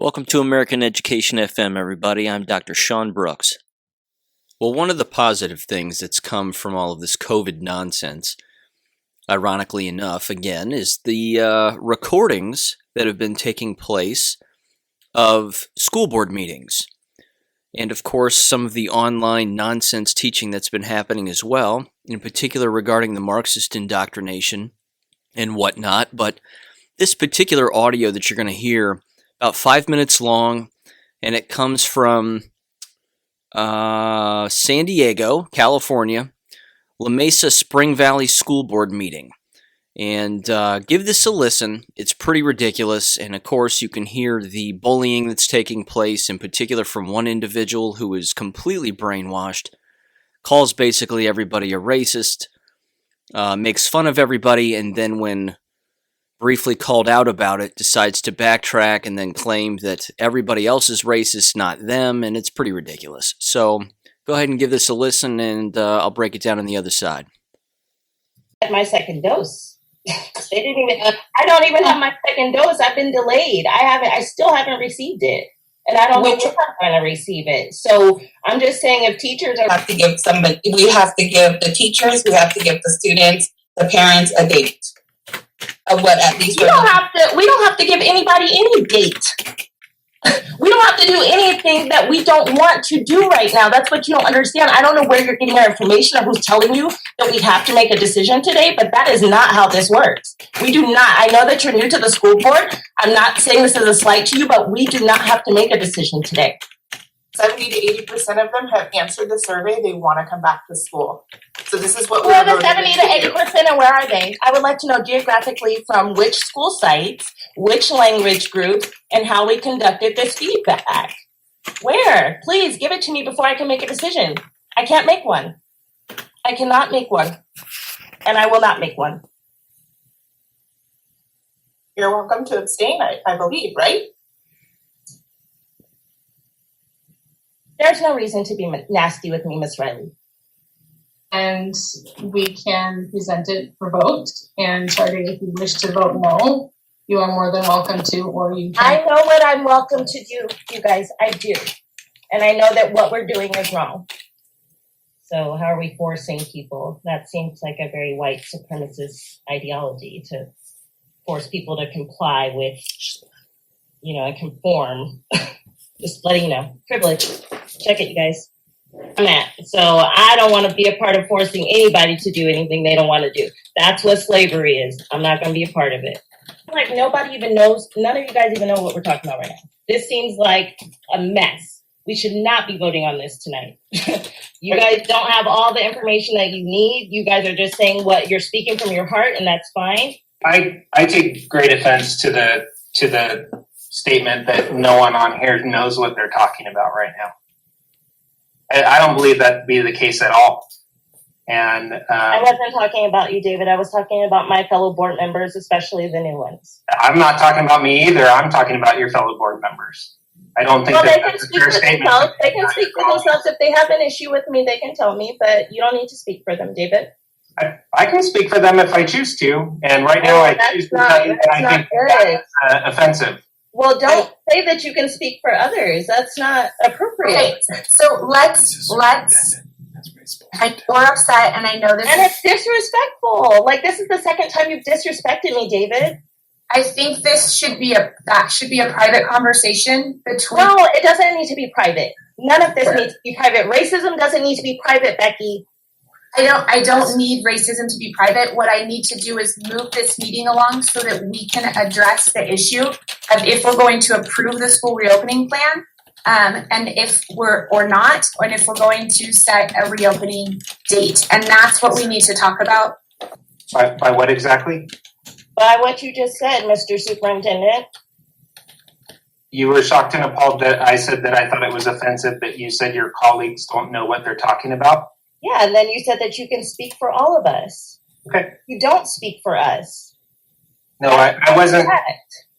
Welcome to American Education FM, everybody. I'm Dr. Sean Brooks. Well, one of the positive things that's come from all of this COVID nonsense, ironically enough, again, is the recordings that have been taking place of school board meetings. And, of course, some of the online nonsense teaching that's been happening as well, in particular regarding the Marxist indoctrination and whatnot. But this particular audio that you're going to hear, about 5 minutes long, and it comes from San Diego, California, La Mesa Spring Valley School Board meeting. And give this a listen. It's pretty ridiculous, and of course you can hear the bullying that's taking place, in particular from one individual who is completely brainwashed, calls basically everybody a racist, makes fun of everybody, and then when briefly called out about it, decides to backtrack and then claim that everybody else is racist, not them, and it's pretty ridiculous. So go ahead and give this a listen, and I'll break it down on the other side. My second dose. They didn't even. I don't even have my second dose. I've been delayed. I still haven't received it, and I don't know when I'm going to receive it. So I'm just saying, if teachers are have to give somebody, we have to give the teachers, we have to give the students, the parents a date. Of what at least we don't have to give anybody any date. We don't have to do anything that we don't want to do right now. That's what you don't understand. I don't know where you're getting your information or who's telling you that we have to make a decision today, but that is not how this works. We do not. I know that you're new to the school board. I'm not saying this as a slight to you, but we do not have to make a decision today. 70 to 80% of them have answered the survey. They want to come back to school. So this is what we're the 70 to 80%, and where are they? I would like to know geographically from which school sites, which language group, and how we conducted this feedback. Where? Please give it to me before I can make a decision. I can't make one. I cannot make one. And I will not make one. You're welcome to abstain, I believe, right? There's no reason to be nasty with me, Miss Riley. And we can present it for vote. And Charlie, if you wish to vote no, you are more than welcome to, or you can. I know what I'm welcome to do, you guys. I do. And I know that what we're doing is wrong. So how are we forcing people? That seems like a very white supremacist ideology, to force people to comply with, and conform. Just letting you know. Privilege. Check it, you guys. I'm at. So I don't want to be a part of forcing anybody to do anything they don't want to do. That's what slavery is. I'm not going to be a part of it. Like, nobody even knows. None of you guys even know what we're talking about right now. This seems like a mess. We should not be voting on this tonight. You guys don't have all the information that you need. You guys are just saying what you're speaking from your heart, and that's fine. I take great offense to the statement that no one on here knows what they're talking about right now. I don't believe that to be the case at all. And I wasn't talking about you, David. I was talking about my fellow board members, especially the new ones. I'm not talking about me either. I'm talking about your fellow board members. I don't think that's a fair statement. They can speak for themselves. If they have an issue with me, they can tell me, but you don't need to speak for them, David. I can speak for them if I choose to. And right now I choose to tell you that I think that's offensive. Well, don't say that you can speak for others. That's not appropriate. Okay, so let's. We're upset, and I know this. And it's disrespectful. Like, this is the second time you've disrespected me, David. I think this should be a private conversation between. No, it doesn't need to be private. None of this needs to be private. Racism doesn't need to be private, Becky. I don't need racism to be private. What I need to do is move this meeting along so that we can address the issue of if we're going to approve the school reopening plan, and if we're or not, and if we're going to set a reopening date. And that's what we need to talk about. By what exactly? By what you just said, Mr. Superintendent. You were shocked and appalled that I said that I thought it was offensive that you said your colleagues don't know what they're talking about? Yeah, and then you said that you can speak for all of us. Okay. You don't speak for us. No, I wasn't.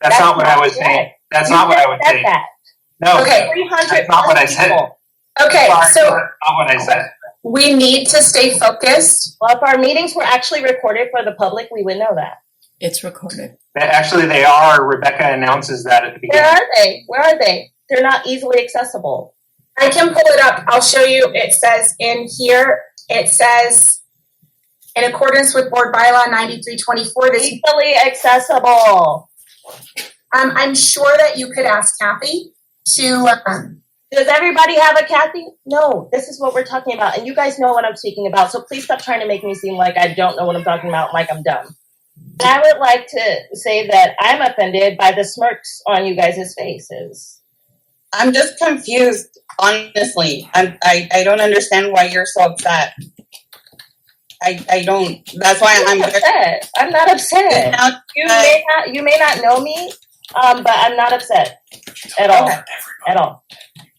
That's not what I was saying. That's not what I was saying. No, okay. That's not what I said. Okay, so not what I said. We need to stay focused. Well, if our meetings were actually recorded for the public, we would know that. It's recorded. Actually, they are. Rebecca announces that at the Where beginning. are they? Where are they? They're not easily accessible. I can pull it up. I'll show you. It says in here, it says, in accordance with Board Bylaw 9324, this, Easily accessible. I'm sure that you could ask Kathy to, Does everybody have a Kathy? No, this is what we're talking about. And you guys know what I'm speaking about. So please stop trying to make me seem like I don't know what I'm talking about, like I'm dumb. And I would like to say that I'm offended by the smirks on you guys' faces. I'm just confused, honestly. I don't understand why you're so upset. I don't. That's why I'm upset. I'm not upset. Now, You may not know me, but I'm not upset at all. Okay. At all.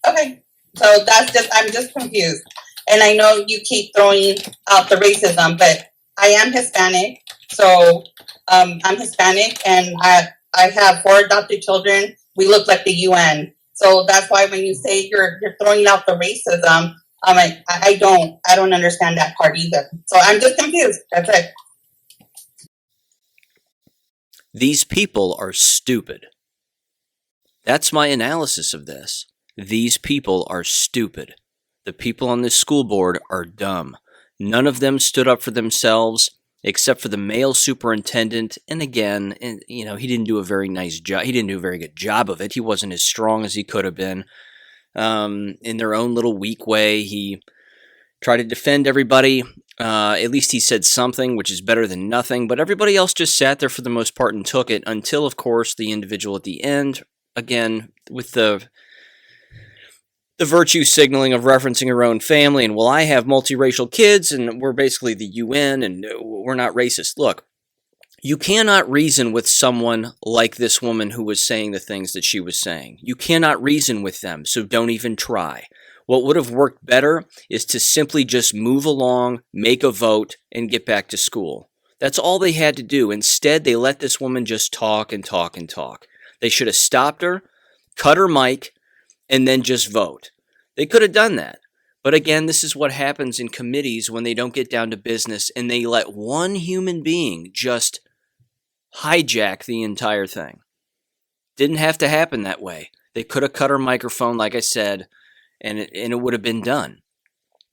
Okay, so I'm just confused. And I know you keep throwing out the racism, but I am Hispanic. So I'm Hispanic and I have 4 adopted children. We look like the UN. So that's why when you say you're throwing out the racism, I'm like, I don't understand that part either. So I'm just confused. That's it. These people are stupid. That's my analysis of this. These people are stupid. The people on this school board are dumb. None of them stood up for themselves, except for the male superintendent. And again, he didn't do a very nice job. He didn't do a very good job of it. He wasn't as strong as he could have been. In their own little weak way, he tried to defend everybody. At least he said something, which is better than nothing. But everybody else just sat there for the most part and took it until, of course, the individual at the end, again, with the virtue signaling of referencing her own family and, well, I have multiracial kids and we're basically the UN and we're not racist. Look, you cannot reason with someone like this woman who was saying the things that she was saying. You cannot reason with them, so don't even try. What would have worked better is to simply just move along, make a vote, and get back to school. That's all they had to do. Instead, they let this woman just talk and talk and talk. They should have stopped her, cut her mic, and then just vote. They could have done that. But again, this is what happens in committees when they don't get down to business and they let one human being just hijack the entire thing. Didn't have to happen that way. They could have cut her microphone, like I said, and it would have been done.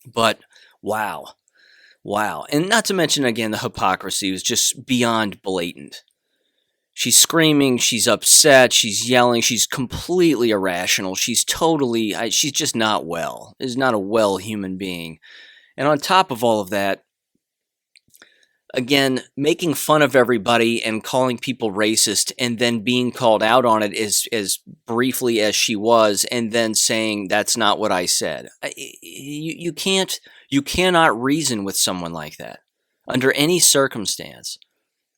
But wow. And not to mention, again, the hypocrisy was just beyond blatant. She's screaming, she's upset, she's yelling, she's completely irrational. She's just not well. Is not a well human being. And on top of all of that, again, making fun of everybody and calling people racist and then being called out on it as briefly as she was and then saying that's not what I said. You cannot reason with someone like that under any circumstance.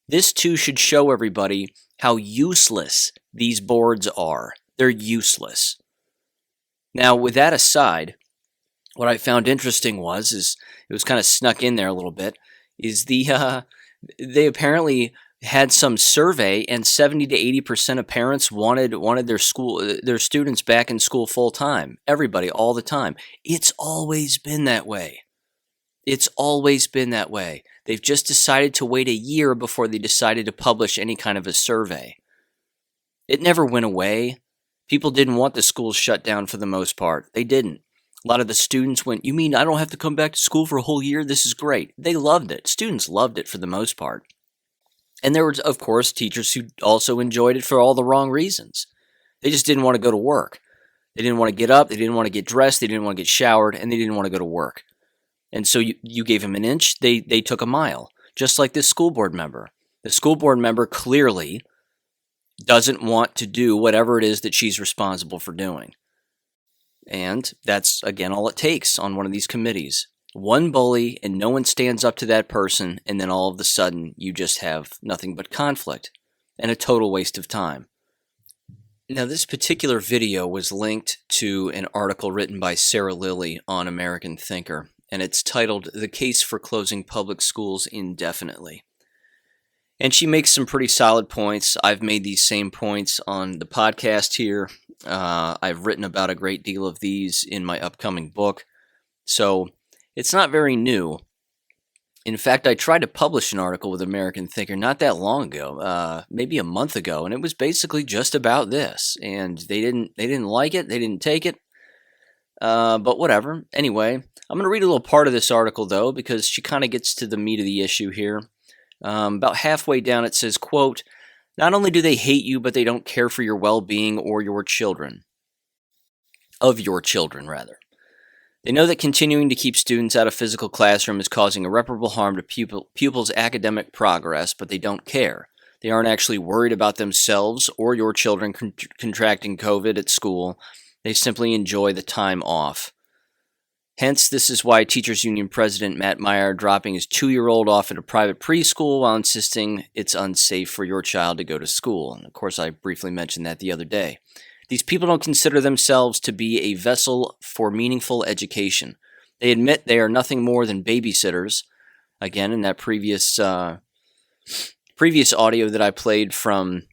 This too should show everybody how useless these boards are. They're useless. Now, with that aside, what I found interesting is it was kind of snuck in there a little bit, is they apparently had some survey and 70 to 80% of parents wanted their students back in school full time. Everybody, all the time. It's always been that way. It's always been that way. They've just decided to wait a year before they decided to publish any kind of a survey. It never went away. People didn't want the schools shut down for the most part. They didn't. A lot of the students went, you mean I don't have to come back to school for a whole year? This is great. They loved it. Students loved it for the most part. And there were, of course, teachers who also enjoyed it for all the wrong reasons. They just didn't want to go to work. They didn't want to get up. They didn't want to get dressed. They didn't want to get showered. And they didn't want to go to work. And so you gave them an inch, they took a mile, just like this school board member. The school board member clearly doesn't want to do whatever it is that she's responsible for doing. And that's, again, all it takes on one of these committees. One bully and no one stands up to that person, and then all of a sudden you just have nothing but conflict and a total waste of time. Now, this particular video was linked to an article written by Sarah Lilly on American Thinker. And it's titled, The Case for Closing Public Schools Indefinitely. And she makes some pretty solid points. I've made these same points on the podcast here. I've written about a great deal of these in my upcoming book. So it's not very new. In fact, I tried to publish an article with American Thinker not that long ago, maybe a month ago, and it was basically just about this. And they didn't like it, they didn't take it, but whatever. Anyway, I'm going to read a little part of this article though, because she kind of gets to the meat of the issue here. About halfway down, it says, quote, "Not only do they hate you, but they don't care for your well-being or your children. Of your children, rather. They know that continuing to keep students out of physical classroom is causing irreparable harm to pupils' academic progress, but they don't care. They aren't actually worried about themselves or your children contracting COVID at school. They simply enjoy the time off. Hence, this is why Teachers Union President Matt Meyer dropping his 2-year-old off at a private preschool while insisting it's unsafe for your child to go to school." And of course, I briefly mentioned that the other day. "These people don't consider themselves to be a vessel for meaningful education. They admit they are nothing more than babysitters." Again, in that previous audio that I played from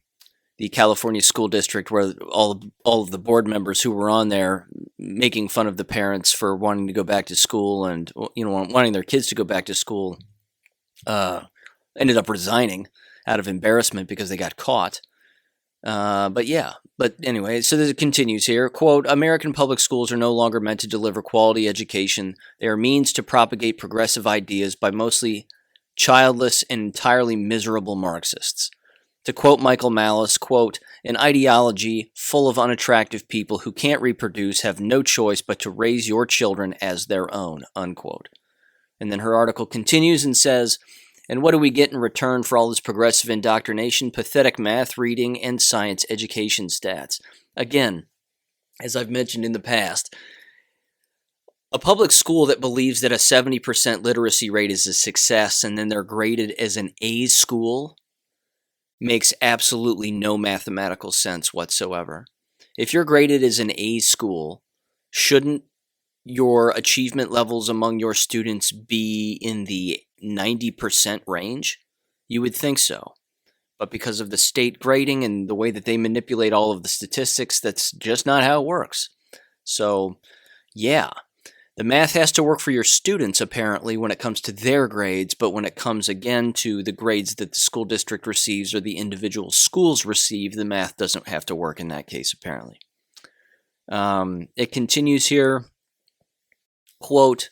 the California School District, where all of the board members who were on there making fun of the parents for wanting to go back to school and wanting their kids to go back to school, ended up resigning out of embarrassment because they got caught. But anyway, so it continues here. Quote, "American public schools are no longer meant to deliver quality education. They are means to propagate progressive ideas by mostly childless and entirely miserable Marxists. To quote Michael Malice, quote, "An ideology full of unattractive people who can't reproduce have no choice but to raise your children as their own," unquote. And then her article continues and says, "And what do we get in return for all this progressive indoctrination? Pathetic math, reading, and science education stats." Again, as I've mentioned in the past, a public school that believes that a 70% literacy rate is a success and then they're graded as an A school makes absolutely no mathematical sense whatsoever. If you're graded as an A school, shouldn't your achievement levels among your students be in the 90% range? You would think so. But because of the state grading and the way that they manipulate all of the statistics, that's just not how it works. So, yeah, the math has to work for your students, apparently, when it comes to their grades, but when it comes, again, to the grades that the school district receives or the individual schools receive, the math doesn't have to work in that case, apparently. It continues here, quote,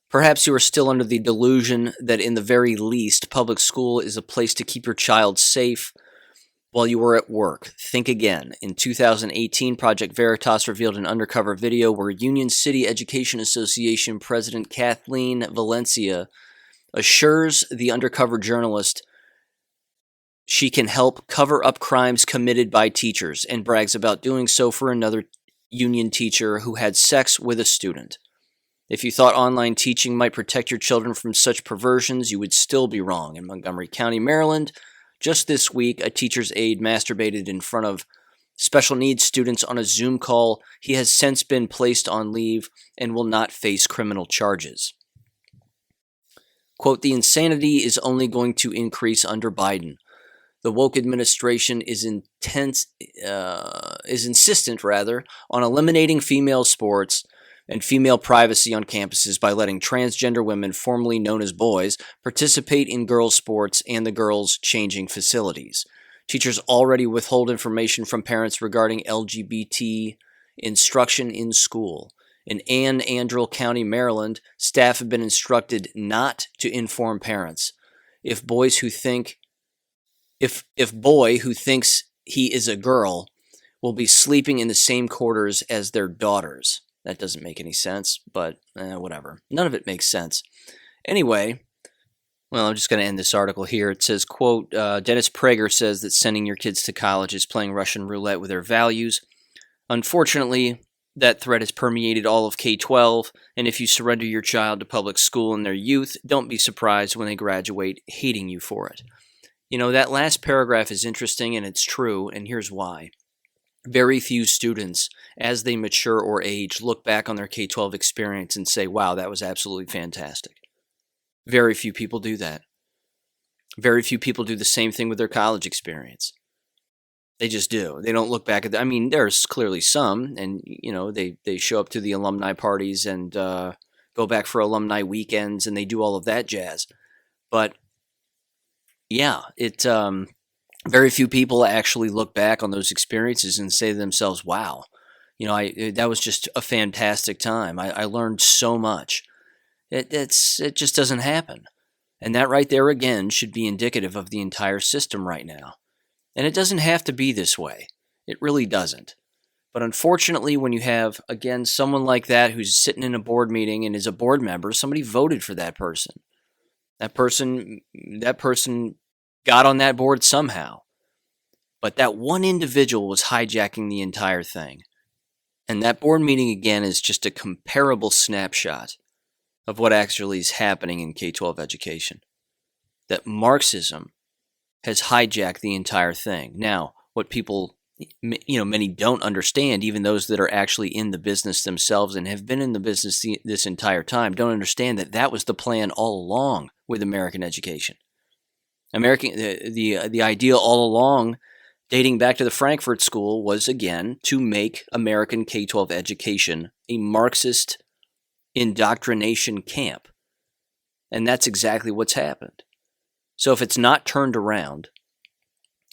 "Perhaps you are still under the delusion that in the very least, public school is a place to keep your child safe while you are at work. Think again. In 2018, Project Veritas revealed an undercover video where Union City Education Association President Kathleen Valencia assures the undercover journalist she can help cover up crimes committed by teachers and brags about doing so for another union teacher who had sex with a student. If you thought online teaching might protect your children from such perversions, you would still be wrong. In Montgomery County, Maryland, just this week, a teacher's aide masturbated in front of special needs students on a Zoom call. He has since been placed on leave and will not face criminal charges." Quote, "The insanity is only going to increase under Biden. The woke administration is insistent on eliminating female sports and female privacy on campuses by letting transgender women, formerly known as boys, participate in girls' sports and the girls' changing facilities. Teachers already withhold information from parents regarding LGBT instruction in school. In Anne Arundel County, Maryland, staff have been instructed not to inform parents. If boy who thinks he is a girl will be sleeping in the same quarters as their daughters." That doesn't make any sense, but whatever. None of it makes sense. Anyway, well, I'm just going to end this article here. It says, quote, Dennis Prager says that sending your kids to college is playing Russian roulette with their values. Unfortunately, that threat has permeated all of K-12, and if you surrender your child to public school in their youth, don't be surprised when they graduate hating you for it. You know, that last paragraph is interesting, and it's true, and here's why. Very few students, as they mature or age, look back on their K-12 experience and say, wow, that was absolutely fantastic. Very few people do that. Very few people do the same thing with their college experience. They just do. They don't look back at I mean, there's clearly some, and, you know, they show up to the alumni parties and go back for alumni weekends and they do all of that jazz. But yeah, very few people actually look back on those experiences and say to themselves, wow, that was just a fantastic time. I learned so much. It just doesn't happen. And that right there again should be indicative of the entire system right now. And it doesn't have to be this way. It really doesn't. But unfortunately, when you have, again, someone like that who's sitting in a board meeting and is a board member, somebody voted for that person. That person got on that board somehow. But that one individual was hijacking the entire thing. And that board meeting, again, is just a comparable snapshot of what actually is happening in K-12 education. That Marxism has hijacked the entire thing. Now, what people, many don't understand, even those that are actually in the business themselves and have been in the business this entire time, don't understand that that was the plan all along with American education. The idea all along, dating back to the Frankfurt School, was again to make American K-12 education a Marxist indoctrination camp. And that's exactly what's happened. So if it's not turned around,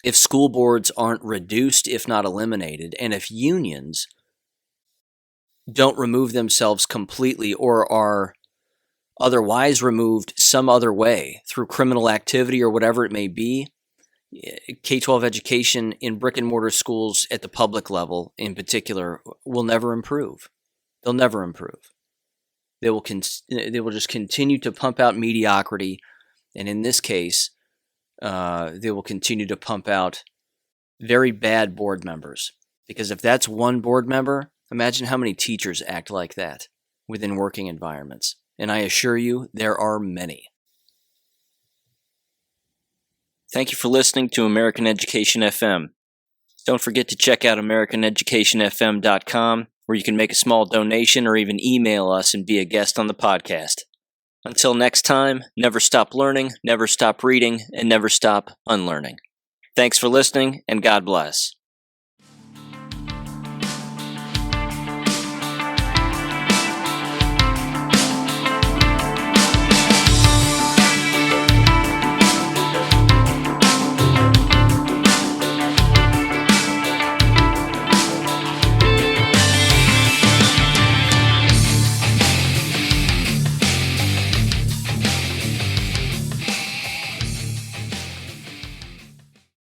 if school boards aren't reduced, if not eliminated, and if unions don't remove themselves completely or are otherwise removed some other way through criminal activity or whatever it may be, K-12 education in brick and mortar schools at the public level in particular will never improve. They'll never improve. They will just continue to pump out mediocrity, and in this case, they will continue to pump out very bad board members. Because if that's one board member, imagine how many teachers act like that within working environments. And I assure you, there are many. Thank you for listening to American Education FM. Don't forget to check out AmericanEducationFM.com, where you can make a small donation or even email us and be a guest on the podcast. Until next time, never stop learning, never stop reading, and never stop unlearning. Thanks for listening, and God bless.